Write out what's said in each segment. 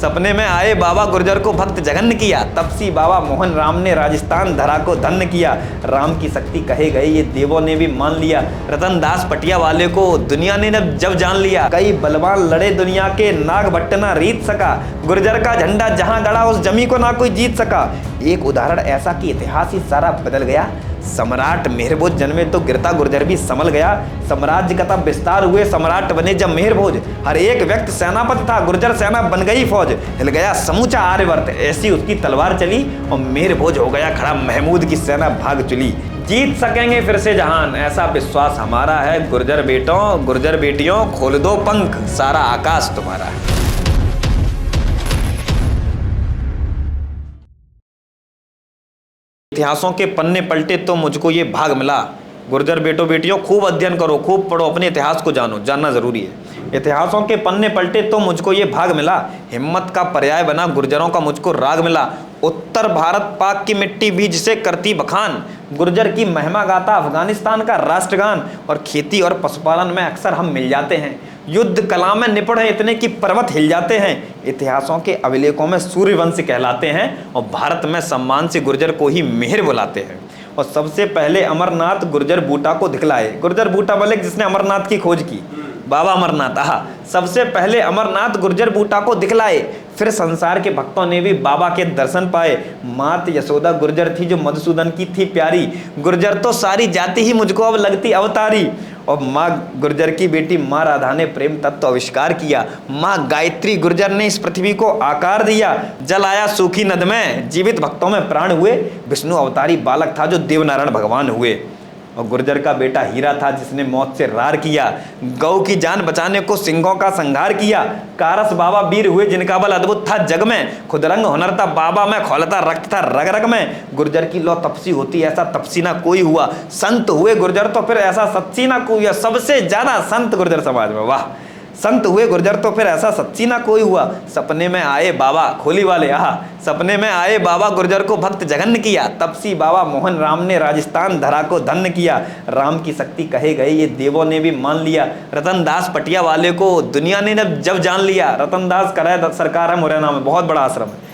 सपने में आए बाबा गुर्जर को भक्त जघन्य किया, तपसी बाबा मोहन राम ने राजस्थान धरा को धन्य किया। राम की शक्ति कहे गए ये देवों ने भी मान लिया, रतन दास पटिया वाले को दुनिया ने जब जान लिया। कई बलवान लड़े दुनिया के नाग भट्ट ना रीत सका, गुर्जर का झंडा जहां गड़ा उस जमी को ना कोई जीत सका। एक उदाहरण ऐसा कि इतिहास ही सारा बदल गया। सम्राट मेहरभोज जन्मे तो गिरता गुर्जर भी संभल गया। साम्राज्य का तब विस्तार हुए, सम्राट बने जब मेहरभोज। हर एक व्यक्ति सेनापति था, गुर्जर सेना बन गई फौज। हिल गया समूचा आर्यवर्त, ऐसी उसकी तलवार चली और मेहरभोज हो गया खड़ा, महमूद की सेना भाग चली। जीत सकेंगे फिर से जहान, ऐसा विश्वास हमारा है। गुर्जर बेटों गुर्जर बेटियों, खोल दो पंख, सारा आकाश तुम्हारा है। इतिहासों के पन्ने पलटे तो मुझको ये भाग मिला। गुर्जर बेटों बेटियों, खूब अध्ययन करो, खूब पढ़ो, अपने इतिहास को जानो, जानना जरूरी है। इतिहासों के पन्ने पलटे तो मुझको ये भाग मिला, हिम्मत का पर्याय बना गुर्जरों का मुझको राग मिला। उत्तर भारत पाक की मिट्टी भी जिसे करती बखान, गुर्जर की महिमा गाता अफगानिस्तान का राष्ट्रगान। और खेती और पशुपालन में अक्सर हम मिल जाते हैं, युद्ध कला में निपुण है इतने कि पर्वत हिल जाते हैं। इतिहासों के अभिलेखों में सूर्यवंश कहलाते हैं और भारत में सम्मान से गुर्जर को ही मेहर बुलाते हैं। और सबसे पहले अमरनाथ गुर्जर बूटा को दिखलाए, गुर्जर बूटा मलिक जिसने अमरनाथ की खोज की, बाबा अमरनाथ। सबसे पहले अमरनाथ गुर्जर बूटा को दिखलाए, फिर संसार के भक्तों ने भी बाबा के दर्शन पाए। मात यशोदा गुर्जर थी जो मधुसूदन की थी प्यारी, गुर्जर तो सारी जाति ही मुझको अब लगती अवतारी। और माँ गुर्जर की बेटी माँ राधा ने प्रेम तत्व आविष्कार किया, माँ गायत्री गुर्जर ने इस पृथ्वी को आकार दिया। जल आया सूखी नद में, जीवित भक्तों में प्राण हुए, विष्णु अवतारी बालक था जो देवनारायण भगवान हुए। और गुर्जर का बेटा हीरा था जिसने मौत से रार किया, गौ की जान बचाने को सिंहों का संहार किया। कारस बाबा वीर हुए जिनका बल अद्भुत था जग में, खुदरंग हुनर था बाबा में, खौलता रक्त था रग रग में। गुर्जर की लो तपसी होती ऐसा तपसी ना कोई हुआ, संत हुए गुर्जर तो फिर ऐसा सच्ची ना कोई हुआ। सबसे ज्यादा संत गुर्जर समाज में, वाह, संत हुए गुर्जर तो फिर ऐसा सच्ची ना कोई हुआ। सपने में आए बाबा, खोली वाले, सपने में आए बाबा गुर्जर को भक्त जघन्य किया, तपसी बाबा मोहन राम ने राजस्थान धरा को धन्य किया। राम की शक्ति कहे गए ये देवों ने भी मान लिया, रतन दास पटिया वाले को दुनिया ने जब जान लिया। रतन दास कराए सरकार है मुरैना में, बहुत बड़ा आश्रम है।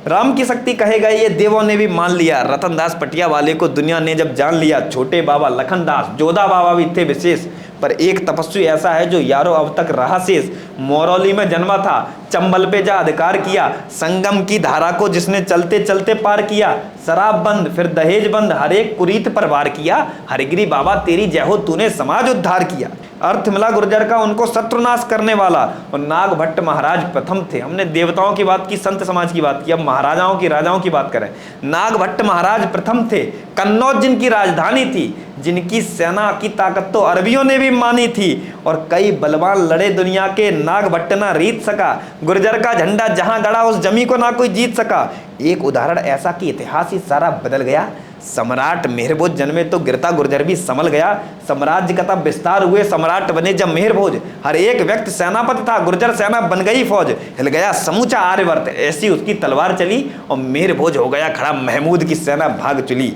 राम की शक्ति कहे गए ये देवों ने भी मान लिया, रतन दास पटिया वाले को दुनिया ने जब जान लिया। छोटे बाबा लखन दास जोधा बाबा भी थे विशेष, पर एक तपस्वी ऐसा है जो यारों अब तक रहा शेष। मोरौली में जन्मा था, चंबल पे जा अधिकार किया, संगम की धारा को जिसने चलते चलते पार किया। शराब बंद फिर दहेज बंद, हर एक कुरीत पर वार किया। हरिगिरी बाबा तेरी जय हो, तूने समाज उद्धार किया। अर्थ मिला गुर्जर का उनको शत्रुनाश करने वाला। और नाग भट्ट महाराज प्रथम थे। हमने देवताओं की बात की, संत समाज की बात की, अब महाराजाओं की राजाओं की बात करें। नाग भट्ट महाराज प्रथम थे, कन्नौज जिनकी राजधानी थी, जिनकी सेना की ताकत तो अरबियों ने भी मानी थी। और कई बलवान लड़े दुनिया के, नाग भट्ट ना रीत सका, गुर्जर का झंडा जहां गड़ा उस जमी को ना कोई जीत सका। एक उदाहरण ऐसा कि इतिहास ही सारा बदल गया। सम्राट मेहरभोज जन्मे तो गिरता गुर्जर भी संभल गया। साम्राज्य का तब विस्तार हुए, सम्राट बने जब मेहरभोज। हर एक व्यक्ति सेनापति था, गुर्जर सेना बन गई फौज। हिल गया समूचा आर्यवर्त, ऐसी उसकी तलवार चली और मेहरभोज हो गया खड़ा, महमूद की सेना भाग चली।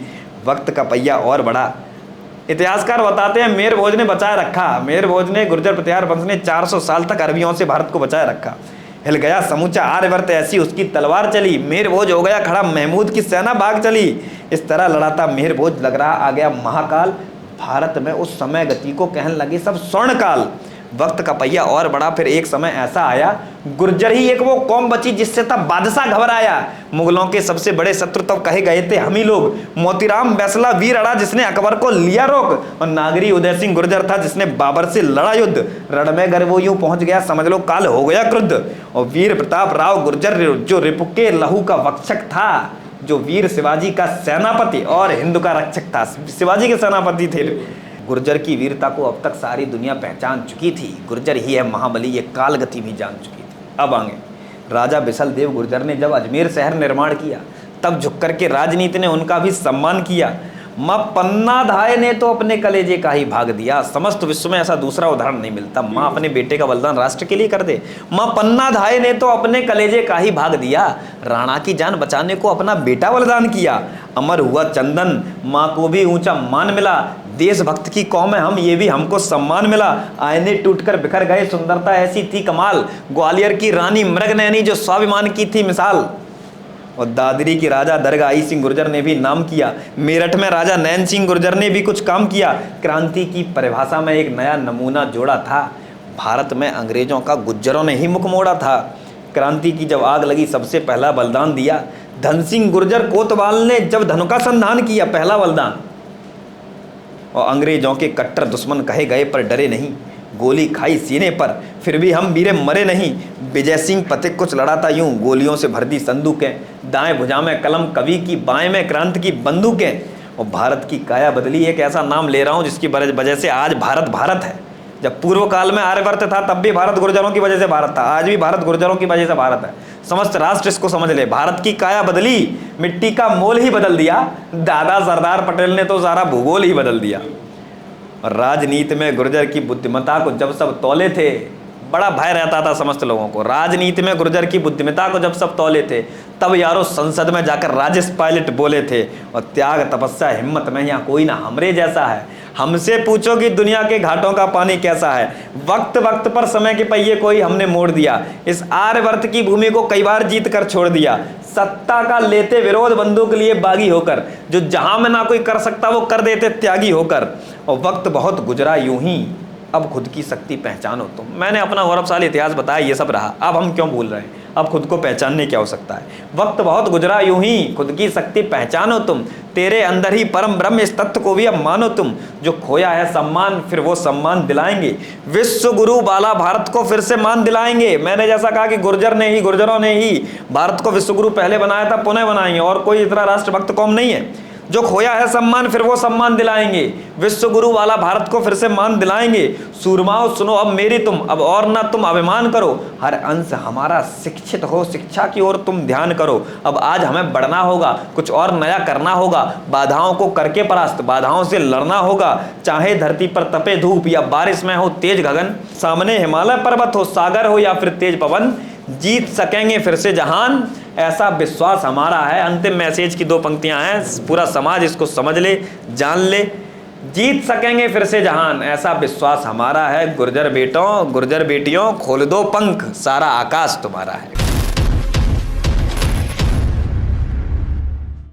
वक्त का पहिया और बढ़ा। इतिहासकार बताते हैं मेहरभोज ने बचाए रखा, मेहरभोज ने, गुर्जर प्रतिहार वंश ने 400 साल तक अरबियों से भारत को बचाए रखा। हिल गया समूचा आर्यवर्त, ऐसी उसकी तलवार चली, मेहरभोज हो गया खड़ा, महमूद की सेना भाग चली। इस तरह लड़ा था मेहरभोज, लग रहा आ गया महाकाल। भारत में उस समय गति को कहने लगे सब स्वर्ण काल। वक्त का पहिया और बड़ा, फिर एक समय ऐसा आया, गुर्जर ही एक वो कौम बची जिससे तब बादशाह घबराया। मुगलों के सबसे बड़े शत्रु तब कहे गए थे हम ही लोग। मोतीराम बैसला वीर अड़ा जिसने अकबर को लिया रोक, और नागरी उदय सिंह गुर्जर था जिसने बाबर से लड़ा युद्ध। रण में गर वो यूं पहुंच गया, समझ लो काल हो गया क्रुद्ध। और वीर प्रताप राव गुर्जर जो रिपु के लहू का वक्षक था, जो वीर शिवाजी का सेनापति और हिंदू का रक्षक था, शिवाजी के सेनापति थे। गुर्जर की वीरता को अब तक सारी दुनिया पहचान चुकी थी। गुर्जर ही है महाबली, ये कालगति भी जान चुकी थी। अब आगे राजा बिसल देव गुर्जर ने जब अजमेर शहर निर्माण किया, तब झुक करके राजनीति ने उनका भी सम्मान किया। माँ पन्ना धाय ने तो अपने कलेजे का ही भाग दिया। समस्त विश्व में ऐसा दूसरा उदाहरण नहीं मिलता। माँ अपने बेटे का बलिदान राष्ट्र के लिए कर दे। माँ पन्ना धाय ने तो अपने कलेजे का ही भाग दिया। राणा की जान बचाने को अपना बेटा बलिदान किया। अमर हुआ चंदन, माँ को भी ऊंचा मान मिला। देशभक्त की कौम है हम, ये भी हमको सम्मान मिला। आईने टूटकर बिखर गए, सुंदरता ऐसी थी कमाल। ग्वालियर की रानी मृगनयनी जो स्वाभिमान की थी मिसाल। और दादरी की राजा दरगाह आई सिंह गुर्जर ने भी नाम किया। मेरठ में राजा नैन सिंह गुर्जर ने भी कुछ काम किया। क्रांति की परिभाषा में एक नया नमूना जोड़ा था। भारत में अंग्रेजों का गुज्जरों ने ही मुख मोड़ा था। क्रांति की जब आग लगी सबसे पहला बलिदान दिया। धन सिंह गुर्जर कोतवाल ने जब धन का संधान किया, पहला बलिदान। और अंग्रेजों के कट्टर दुश्मन कहे गए पर डरे नहीं, गोली खाई सीने पर फिर भी हम वीरे मरे नहीं। विजय सिंह फतेह कुछ लड़ा था यूं, गोलियों से भर दी संदूकें। दाएं भुजा में कलम कवि की, बाएं में क्रांति की बंदूकें। और भारत की काया बदली, एक ऐसा नाम ले रहा हूं जिसकी वजह से आज भारत भारत है। जब पूर्व काल में आर्यवर्त था तब भी भारत गुर्जरों की वजह से भारत था, आज भी भारत गुर्जरों की वजह से भारत है। समस्त राष्ट्र इसको समझ ले। भारत की काया बदली, मिट्टी का मोल ही बदल दिया। दादा सरदार पटेल ने तो सारा भूगोल ही बदल दिया। और राजनीति में गुर्जर की बुद्धिमत्ता को जब सब तौले थे, बड़ा भय रहता था समस्त लोगों को। राजनीति में गुर्जर की बुद्धिमत्ता को जब सब तौले थे, तब यारो संसद में जाकर राजेश पायलट बोले थे। और त्याग तपस्या हिम्मत में यहाँ कोई ना हमरे जैसा है। हमसे पूछो कि दुनिया के घाटों का पानी कैसा है। वक्त वक्त पर समय के पहिए कोई हमने मोड़ दिया। इस आर्यवर्त की भूमि को कई बार जीत कर छोड़ दिया। सत्ता का लेते विरोध, बंदूक लिए बागी होकर। जो जहां में ना कोई कर सकता वो कर देते त्यागी होकर। और वक्त बहुत गुजरा यूं ही, अब खुद की शक्ति पहचानो तुम। मैंने अपना गौरवशाली इतिहास बताया, ये सब रहा। अब हम क्यों भूल रहे हैं? अब खुद को पहचानने की आवश्यकता है। वक्त बहुत गुजरा यूं ही, खुद की शक्ति पहचानो तुम। तेरे अंदर ही परम ब्रह्म, इस तत्व को भी अब मानो तुम। जो खोया है सम्मान, फिर वो सम्मान दिलाएंगे। विश्व गुरु वाला भारत को फिर से मान दिलाएंगे। मैंने जैसा कहा कि गुर्जरों ने ही भारत को विश्व गुरु पहले बनाया था, पुनः बनाएंगे। और कोई इतना राष्ट्रभक्त कौम नहीं है। जो खोया है सम्मान, फिर वो सम्मान दिलाएंगे। विश्व गुरु वाला भारत को फिर से मान दिलाएंगे। सूरमाओ सुनो अब मेरी तुम, अब और ना तुम अभिमान करो। हर अंश हमारा शिक्षित हो, शिक्षा की ओर तुम ध्यान करो। अब आज हमें बढ़ना होगा, कुछ और नया करना होगा। बाधाओं को करके परास्त, बाधाओं से लड़ना होगा। चाहे धरती पर तपे धूप या बारिश में हो तेज गगन, सामने हिमालय पर्वत हो, सागर हो या फिर तेज पवन, जीत सकेंगे फिर से जहान, ऐसा विश्वास हमारा है। अंतिम मैसेज की 2 पंक्तियां हैं, पूरा समाज इसको समझ ले, जान ले। जीत सकेंगे फिर से जहान, ऐसा विश्वास हमारा है। गुर्जर बेटों, गुर्जर बेटियों, खोल दो पंख, सारा आकाश तुम्हारा है।